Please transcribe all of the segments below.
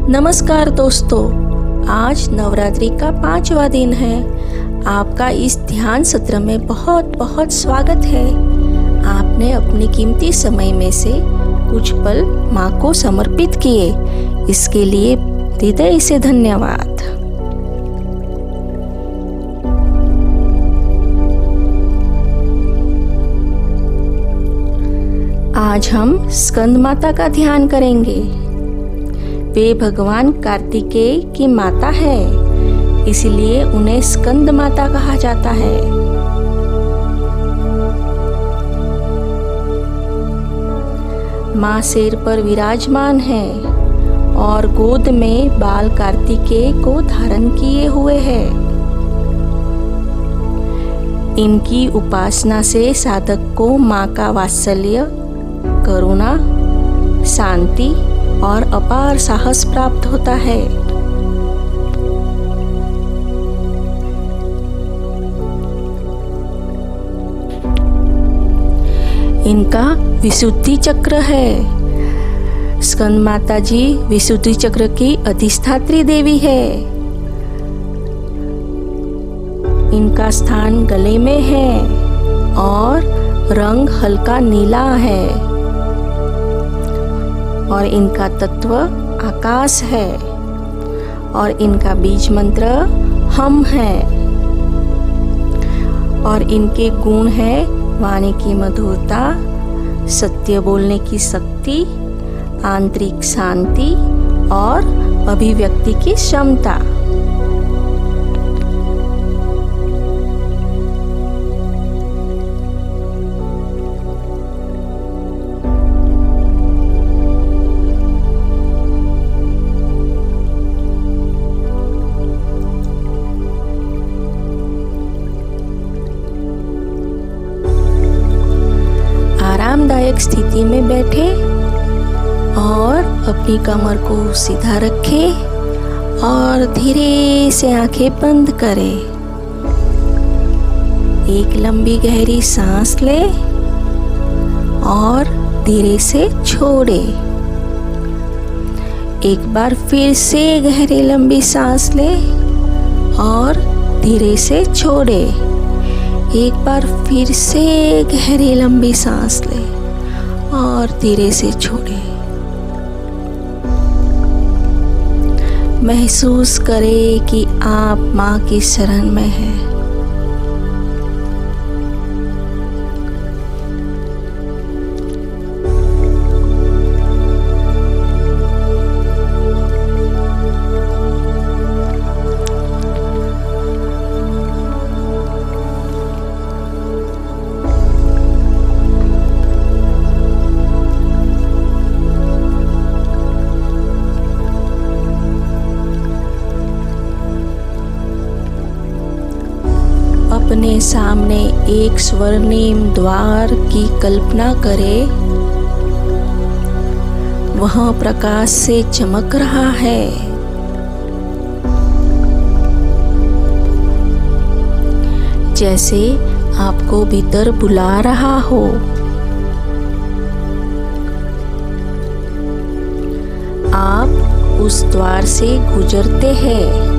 नमस्कार दोस्तों, आज नवरात्रि का 5वां दिन है। आपका इस ध्यान सत्र में बहुत बहुत स्वागत है। आपने अपने कीमती समय में से कुछ पल माँ को समर्पित किए, इसके लिए हृदय से धन्यवाद। आज हम स्कंद माता का ध्यान करेंगे। वे भगवान कार्तिकेय की माता है, इसलिए उन्हें स्कंद माता कहा जाता है। माँ सिर पर विराजमान है और गोद में बाल कार्तिकेय को धारण किए हुए है। इनकी उपासना से साधक को माँ का वात्सल्य, करुणा, शांति और अपार साहस प्राप्त होता है। इनका विशुद्धि चक्र है। स्कंद माता जी विशुद्धि चक्र की अधिष्ठात्री देवी है। इनका स्थान गले में है और रंग हल्का नीला है और इनका तत्व आकाश है और इनका बीज मंत्र हम है और इनके गुण है वाणी की मधुरता, सत्य बोलने की शक्ति, आंतरिक शांति और अभिव्यक्ति की क्षमता। आरामदायक स्थिति में बैठे और अपनी कमर को सीधा रखें और धीरे से आंखें बंद करें। एक लंबी गहरी सांस ले और धीरे से छोड़े। एक बार फिर से गहरी लंबी सांस ले और धीरे से छोड़े। एक बार फिर से गहरी लंबी सांस ले और धीरे से छोड़े। महसूस करें कि आप माँ की शरण में हैं। अपने सामने एक स्वर्णिम द्वार की कल्पना करें। वह प्रकाश से चमक रहा है। जैसे आपको भीतर बुला रहा हो। आप उस द्वार से गुजरते हैं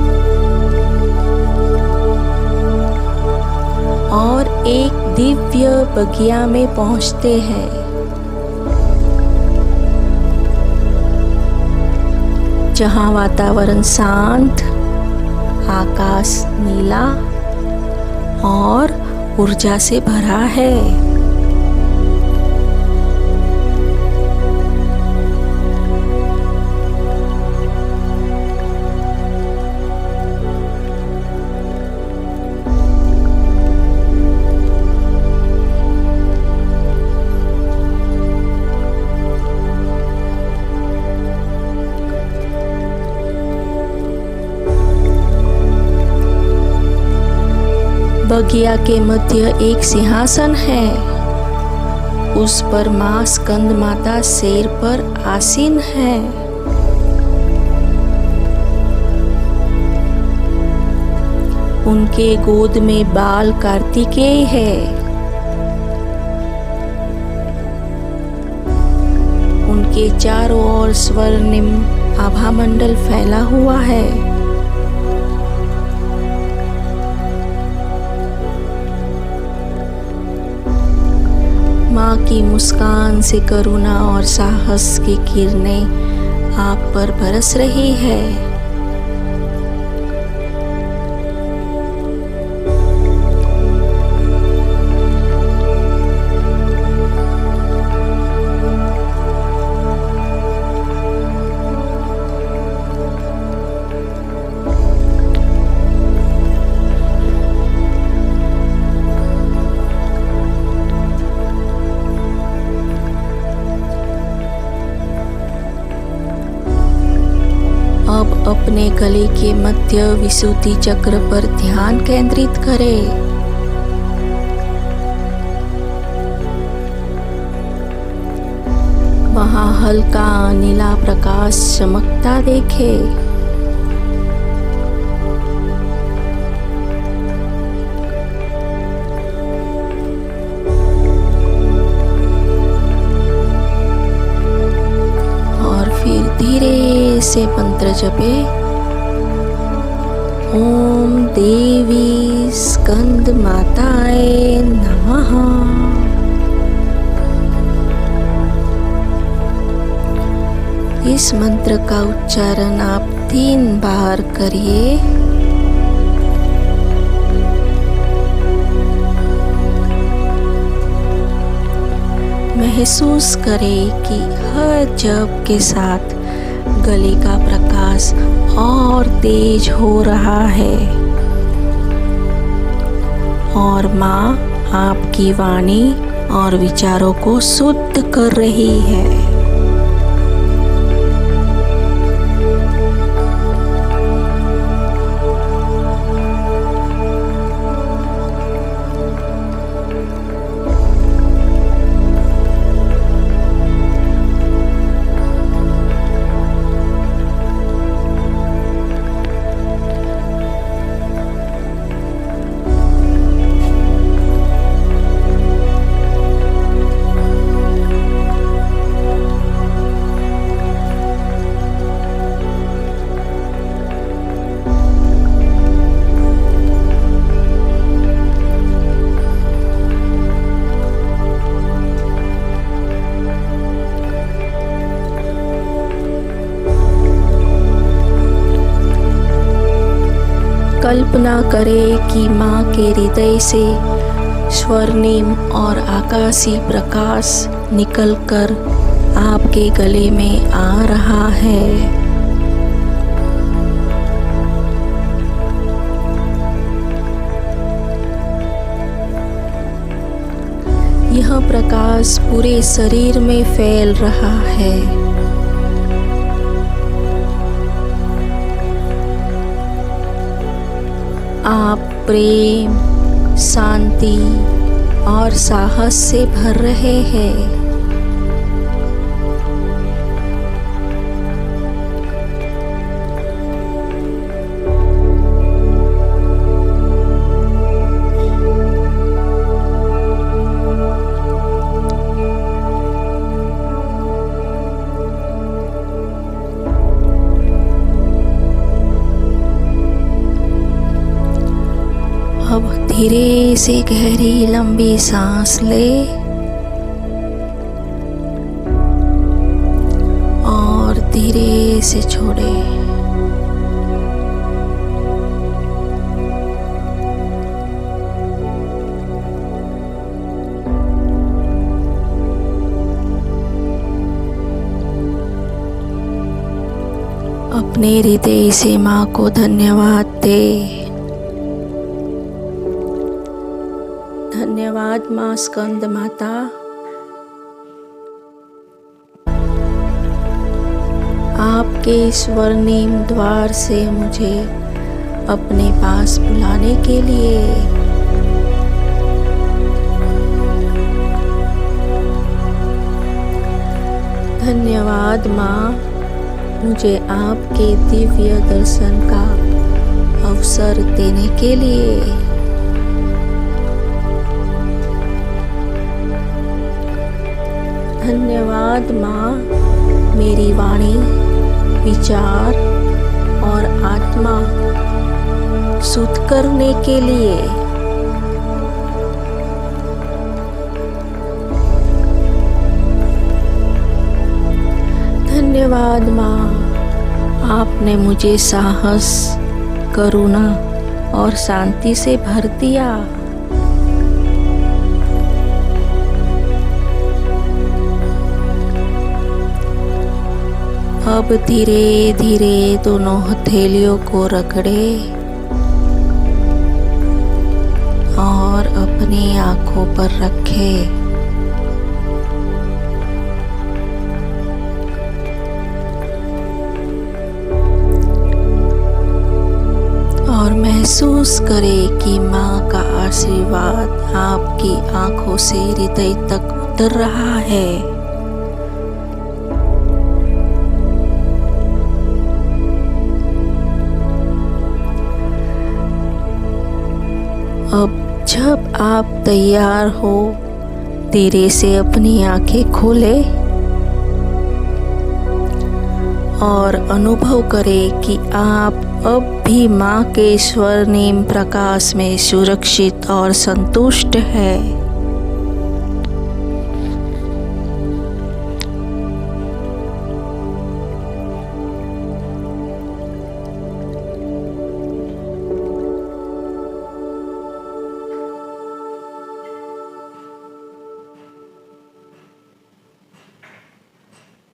और एक दिव्य बगिया में पहुंचते हैं। जहां वातावरण शांत, आकाश नीला और ऊर्जा से भरा है। बगिया के मध्य एक सिंहासन है। उस पर माँ स्कंद माता शेर पर आसीन है। उनके गोद में बाल कार्तिकेय है। उनके चारों ओर स्वर्णिम आभा मंडल फैला हुआ है। माँ की मुस्कान से करुणा और साहस की किरणें आप पर बरस रही है। अब अपने गले के मध्य विशुद्धि चक्र पर ध्यान केंद्रित करें। वहां हल्का नीला प्रकाश चमकता देखें। धीरे से मंत्र जपे। ओम देवी स्कंद माताए नमः। इस मंत्र का उच्चारण आप 3 बार करिए। महसूस करें कि हर जप के साथ गले का प्रकाश और तेज हो रहा है और माँ आपकी वाणी और विचारों को शुद्ध कर रही है। कल्पना करें कि माँ के हृदय से स्वर्णिम और आकाशी प्रकाश निकलकर आपके गले में आ रहा है। यह प्रकाश पूरे शरीर में फैल रहा है। आप प्रेम, शांति और साहस से भर रहे हैं। अब धीरे से गहरी लंबी सांस ले और धीरे से छोड़े। अपने हृदय से माँ को धन्यवाद दे। धन्यवाद माँ स्कंद माता। आपके स्वर्णिम द्वार से मुझे अपने पास बुलाने के लिए। धन्यवाद माँ, मुझे आपके दिव्य दर्शन का अवसर देने के लिए। धन्यवाद माँ, मेरी वाणी विचार और आत्मा शुद्ध करने के लिए धन्यवाद माँ, आपने मुझे साहस, करुणा और शांति से भर दिया। अब धीरे धीरे दोनों हथेलियों को रगड़े और अपनी आंखों पर रखे। और महसूस करें कि माँ का आशीर्वाद आपकी आंखों से हृदय तक उतर रहा है। अब जब आप तैयार हो, धीरे से अपनी आंखें खोलें और अनुभव करें कि आप अब भी माँ के स्वर्णिम प्रकाश में सुरक्षित और संतुष्ट हैं।